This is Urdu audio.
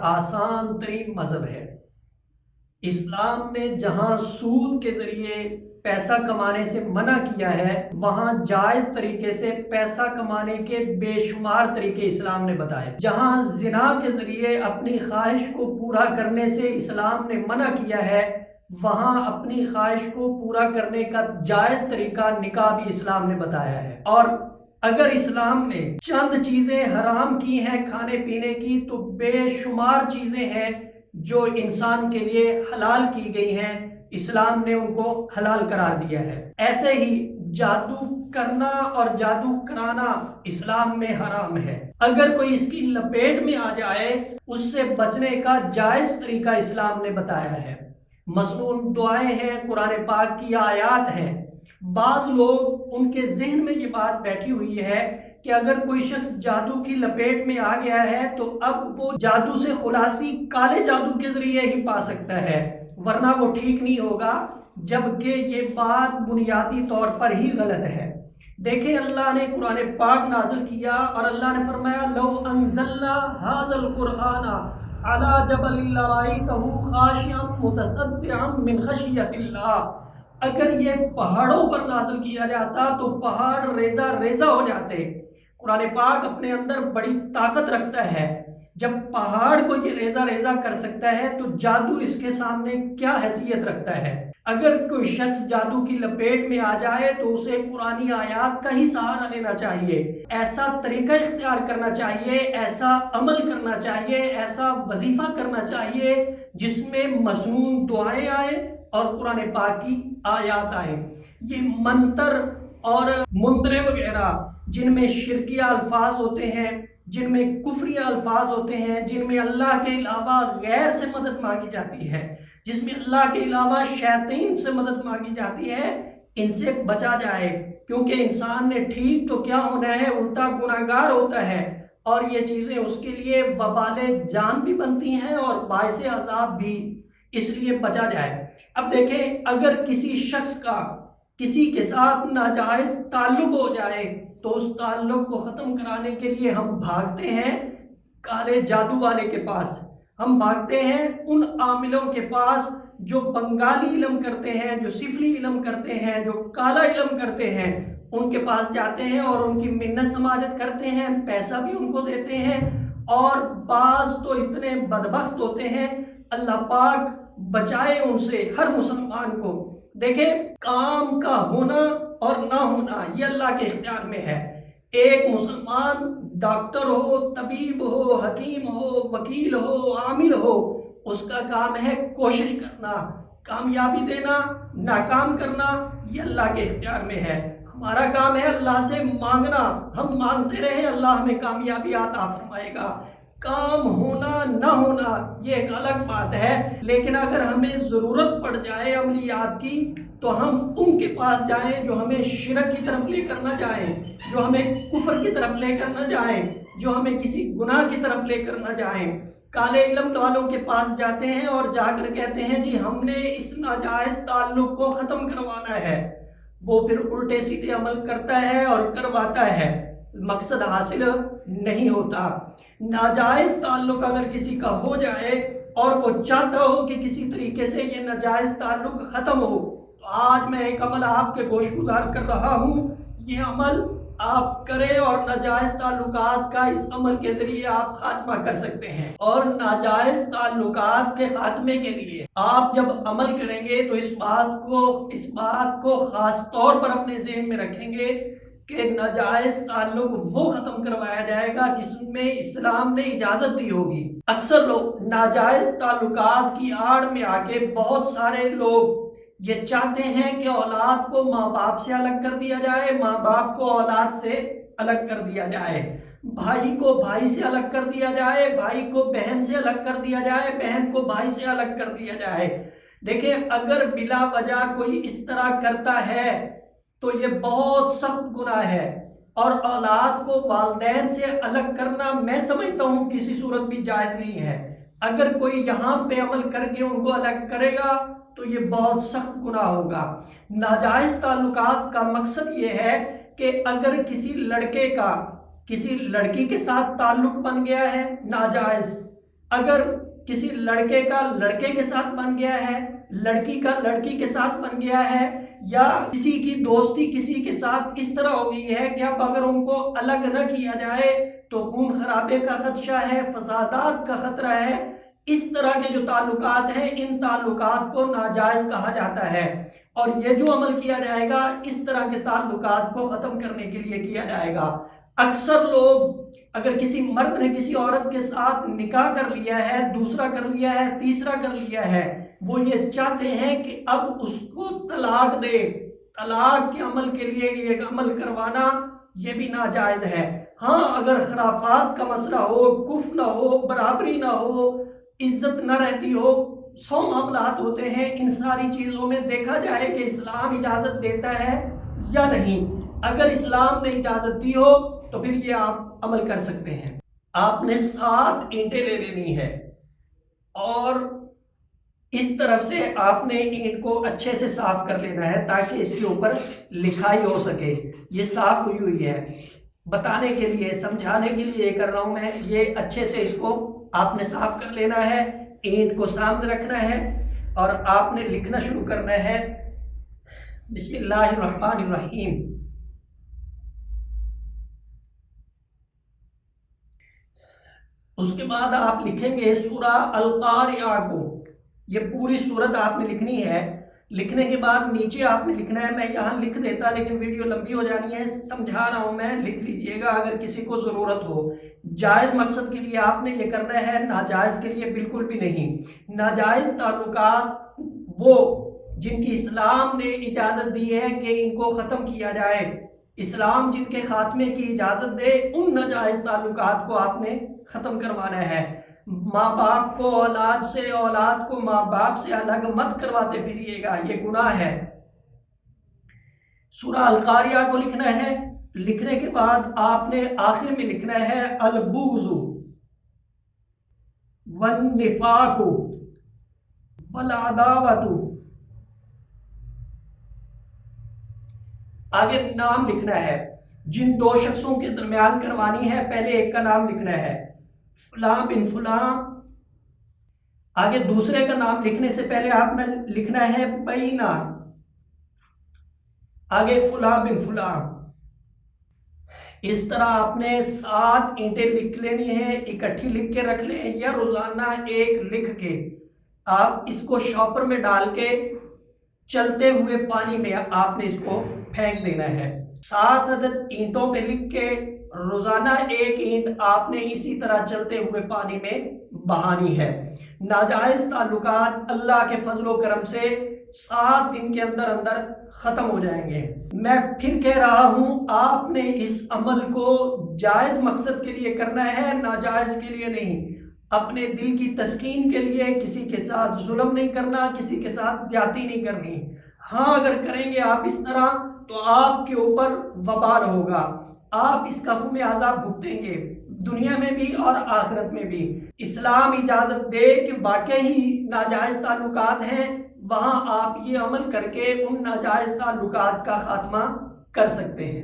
آسان ترین مذہب ہے۔ اسلام نے جہاں سود کے ذریعے پیسہ کمانے سے منع کیا ہے، وہاں جائز طریقے سے پیسہ کمانے کے بے شمار طریقے اسلام نے بتائے۔ جہاں زنا کے ذریعے اپنی خواہش کو پورا کرنے سے اسلام نے منع کیا ہے، وہاں اپنی خواہش کو پورا کرنے کا جائز طریقہ نکاح بھی اسلام نے بتایا ہے۔ اور اگر اسلام نے چند چیزیں حرام کی ہیں کھانے پینے کی، تو بے شمار چیزیں ہیں جو انسان کے لیے حلال کی گئی ہیں، اسلام نے ان کو حلال قرار دیا ہے۔ ایسے ہی جادو کرنا اور جادو کرانا اسلام میں حرام ہے۔ اگر کوئی اس کی لپیٹ میں آ جائے، اس سے بچنے کا جائز طریقہ اسلام نے بتایا ہے۔ مصنون دعائیں ہیں، قرآن پاک کی آیات ہیں۔ بعض لوگ ان کے ذہن میں یہ بات بیٹھی ہوئی ہے کہ اگر کوئی شخص جادو کی لپیٹ میں آ گیا ہے تو اب وہ جادو سے خلاصی کالے جادو کے ذریعے ہی پا سکتا ہے، ورنہ وہ ٹھیک نہیں ہوگا، جبکہ یہ بات بنیادی طور پر ہی غلط ہے۔ دیکھیں، اللہ نے قرآن پاک نازل کیا اور اللہ نے فرمایا لو انزلنا ھذا القرآن علی جبل لرأیتہ خاشعا متصدعا من خشیۃ اللہ، اگر یہ پہاڑوں پر نازل کیا جاتا تو پہاڑ ریزہ ریزہ ہو جاتے۔ قرآن پاک اپنے اندر بڑی طاقت رکھتا ہے، جب پہاڑ کو یہ ریزہ ریزہ کر سکتا ہے تو جادو اس کے سامنے کیا حیثیت رکھتا ہے۔ اگر کوئی شخص جادو کی لپیٹ میں آ جائے تو اسے قرآنی آیات کا ہی سہارا لینا چاہیے، ایسا طریقہ اختیار کرنا چاہیے، ایسا عمل کرنا چاہیے، ایسا وظیفہ کرنا چاہیے جس میں مصنون دعائیں آئیں اور قرآن پاک کی آیات آئیں۔ یہ منتر اور منترے وغیرہ جن میں شرکیہ الفاظ ہوتے ہیں، جن میں کفریہ الفاظ ہوتے ہیں، جن میں اللہ کے علاوہ غیر سے مدد مانگی جاتی ہے، جس میں اللہ کے علاوہ شیاطین سے مدد مانگی جاتی ہے، ان سے بچا جائے، کیونکہ انسان نے ٹھیک تو کیا ہونا ہے، الٹا گناہگار ہوتا ہے، اور یہ چیزیں اس کے لیے وبال جان بھی بنتی ہیں اور باعث عذاب بھی، اس لیے بچا جائے۔ اب دیکھیں، اگر کسی شخص کا کسی کے ساتھ ناجائز تعلق ہو جائے تو اس تعلق کو ختم کرانے کے لیے ہم بھاگتے ہیں کالے جادو والے کے پاس، ہم بھاگتے ہیں ان عاملوں کے پاس جو بنگالی علم کرتے ہیں، جو سفلی علم کرتے ہیں، جو کالا علم کرتے ہیں، ان کے پاس جاتے ہیں اور ان کی منت سماجت کرتے ہیں، پیسہ بھی ان کو دیتے ہیں، اور بعض تو اتنے بدبخت ہوتے ہیں، اللہ پاک بچائے ان سے ہر مسلمان کو۔ دیکھیں، کام کا ہونا اور نہ ہونا یہ اللہ کے اختیار میں ہے۔ ایک مسلمان ڈاکٹر ہو، طبیب ہو، حکیم ہو، وکیل ہو، عامل ہو، اس کا کام ہے کوشش کرنا، کامیابی دینا، ناکام کرنا یہ اللہ کے اختیار میں ہے۔ ہمارا کام ہے اللہ سے مانگنا، ہم مانگتے رہیں، اللہ ہمیں کامیابی عطا فرمائے گا۔ کام ہونا نہ ہونا یہ ایک الگ بات ہے، لیکن اگر ہمیں ضرورت پڑ جائے عملیات کی تو ہم ان کے پاس جائیں جو ہمیں شرک کی طرف لے کر نہ جائیں، جو ہمیں کفر کی طرف لے کر نہ جائیں، جو ہمیں کسی گناہ کی طرف لے کر نہ جائیں۔ کالے علم والوں کے پاس جاتے ہیں اور جا کر کہتے ہیں جی ہم نے اس ناجائز تعلق کو ختم کروانا ہے، وہ پھر الٹے سیدھے عمل کرتا ہے اور کرواتا ہے، مقصد حاصل نہیں ہوتا۔ ناجائز تعلق اگر کسی کا ہو جائے اور وہ چاہتا ہو کہ کسی طریقے سے یہ ناجائز تعلق ختم ہو، تو آج میں ایک عمل آپ کے گوش گزار کر رہا ہوں، یہ عمل آپ کریں اور ناجائز تعلقات کا اس عمل کے ذریعے آپ خاتمہ کر سکتے ہیں۔ اور ناجائز تعلقات کے خاتمے کے لیے آپ جب عمل کریں گے تو اس بات کو خاص طور پر اپنے ذہن میں رکھیں گے کہ ناجائز تعلق وہ ختم کروایا جائے گا جس میں اسلام نے اجازت دی ہوگی۔ اکثر لوگ ناجائز تعلقات کی آڑ میں آ کے بہت سارے لوگ یہ چاہتے ہیں کہ اولاد کو ماں باپ سے الگ کر دیا جائے، ماں باپ کو اولاد سے الگ کر دیا جائے، بھائی کو بھائی سے الگ کر دیا جائے، بھائی کو بہن سے الگ کر دیا جائے، بہن کو بھائی سے الگ کر دیا جائے۔ دیکھیں، اگر بلا وجہ کوئی اس طرح کرتا ہے تو یہ بہت سخت گناہ ہے، اور اولاد کو والدین سے الگ کرنا میں سمجھتا ہوں کسی صورت بھی جائز نہیں ہے۔ اگر کوئی یہاں پہ عمل کر کے ان کو الگ کرے گا تو یہ بہت سخت گناہ ہوگا۔ ناجائز تعلقات کا مقصد یہ ہے کہ اگر کسی لڑکے کا کسی لڑکی کے ساتھ تعلق بن گیا ہے ناجائز، اگر کسی لڑکے کا لڑکے کے ساتھ بن گیا ہے، لڑکی کا لڑکی کے ساتھ بن گیا ہے، یا کسی کی دوستی کسی کے ساتھ اس طرح ہو گئی ہے کہ اب اگر ان کو الگ نہ کیا جائے تو خون خرابے کا خدشہ ہے، فسادات کا خطرہ ہے، اس طرح کے جو تعلقات ہیں ان تعلقات کو ناجائز کہا جاتا ہے۔ اور یہ جو عمل کیا جائے گا اس طرح کے تعلقات کو ختم کرنے کے لیے کیا جائے گا۔ اکثر لوگ اگر کسی مرد نے کسی عورت کے ساتھ نکاح کر لیا ہے، دوسرا کر لیا ہے، تیسرا کر لیا ہے، وہ یہ چاہتے ہیں کہ اب اس کو طلاق دے۔ طلاق کے عمل کے لیے یہ عمل کروانا یہ بھی ناجائز ہے۔ ہاں اگر خرافات کا مسئلہ ہو، کفر نہ ہو، برابری نہ ہو، عزت نہ رہتی ہو، 100 معاملات ہوتے ہیں، ان ساری چیزوں میں دیکھا جائے کہ اسلام اجازت دیتا ہے یا نہیں۔ اگر اسلام نے اجازت دی ہو تو پھر یہ آپ عمل کر سکتے ہیں۔ آپ نے 7 اینٹیں لے لینی ہے اور اس طرف سے آپ نے اینٹ کو اچھے سے صاف کر لینا ہے تاکہ اس کے اوپر لکھائی ہو سکے۔ یہ صاف ہوئی ہوئی ہے، بتانے کے لیے، سمجھانے کے لیے یہ کر رہا ہوں میں۔ یہ اچھے سے اس کو آپ نے صاف کر لینا ہے، اینٹ کو سامنے رکھنا ہے اور آپ نے لکھنا شروع کرنا ہے۔ بسم اللہ الرحمن الرحیم۔ اس کے بعد آپ لکھیں گے سورہ القاریہ کو۔ یہ پوری سورت آپ نے لکھنی ہے۔ لکھنے کے بعد نیچے آپ نے لکھنا ہے، میں یہاں لکھ دیتا لیکن ویڈیو لمبی ہو جانی ہے، سمجھا رہا ہوں میں، لکھ لیجئے گا اگر کسی کو ضرورت ہو۔ جائز مقصد کے لیے آپ نے یہ کرنا ہے، ناجائز کے لیے بالکل بھی نہیں۔ ناجائز تعلقات وہ جن کی اسلام نے اجازت دی ہے کہ ان کو ختم کیا جائے، اسلام جن کے خاتمے کی اجازت دے، ان ناجائز تعلقات کو آپ نے ختم کروانا ہے۔ ماں باپ کو اولاد سے، اولاد کو ماں باپ سے الگ مت کرواتے پھریے گا، یہ گناہ ہے۔ سورہ القاریہ کو لکھنا ہے۔ لکھنے کے بعد آپ نے آخر میں لکھنا ہے البغض والنفاق والعداوۃ۔ آگے نام لکھنا ہے، جن 2 شخصوں کے درمیان کروانی ہے پہلے ایک کا نام لکھنا ہے، فلاں بن فلاں۔ آگے دوسرے کا نام لکھنے سے پہلے آپ نے لکھنا ہے بینا، آگے فلاں بن فلاں۔ اس طرح آپ نے 7 اینٹیں لکھ لینی ہیں، اکٹھی لکھ کے رکھ لیں یا روزانہ ایک لکھ کے آپ اس کو شاپر میں ڈال کے چلتے ہوئے پانی میں آپ نے اس کو پھینک دینا ہے۔ 7 عدد اینٹوں پہ لکھ کے روزانہ ایک اینٹ آپ نے اسی طرح چلتے ہوئے پانی میں بہانی ہے۔ ناجائز تعلقات اللہ کے فضل و کرم سے 7 دن کے اندر اندر ختم ہو جائیں گے۔ میں پھر کہہ رہا ہوں، آپ نے اس عمل کو جائز مقصد کے لیے کرنا ہے، ناجائز کے لیے نہیں۔ اپنے دل کی تسکین کے لیے کسی کے ساتھ ظلم نہیں کرنا، کسی کے ساتھ زیادتی نہیں کرنی۔ ہاں اگر کریں گے آپ اس طرح تو آپ کے اوپر وبال ہوگا، آپ اس کا خمیازہ بھگتیں گے، دنیا میں بھی اور آخرت میں بھی۔ اسلام اجازت دے کہ واقعی ناجائز تعلقات ہیں، وہاں آپ یہ عمل کر کے ان ناجائز تعلقات کا خاتمہ کر سکتے ہیں۔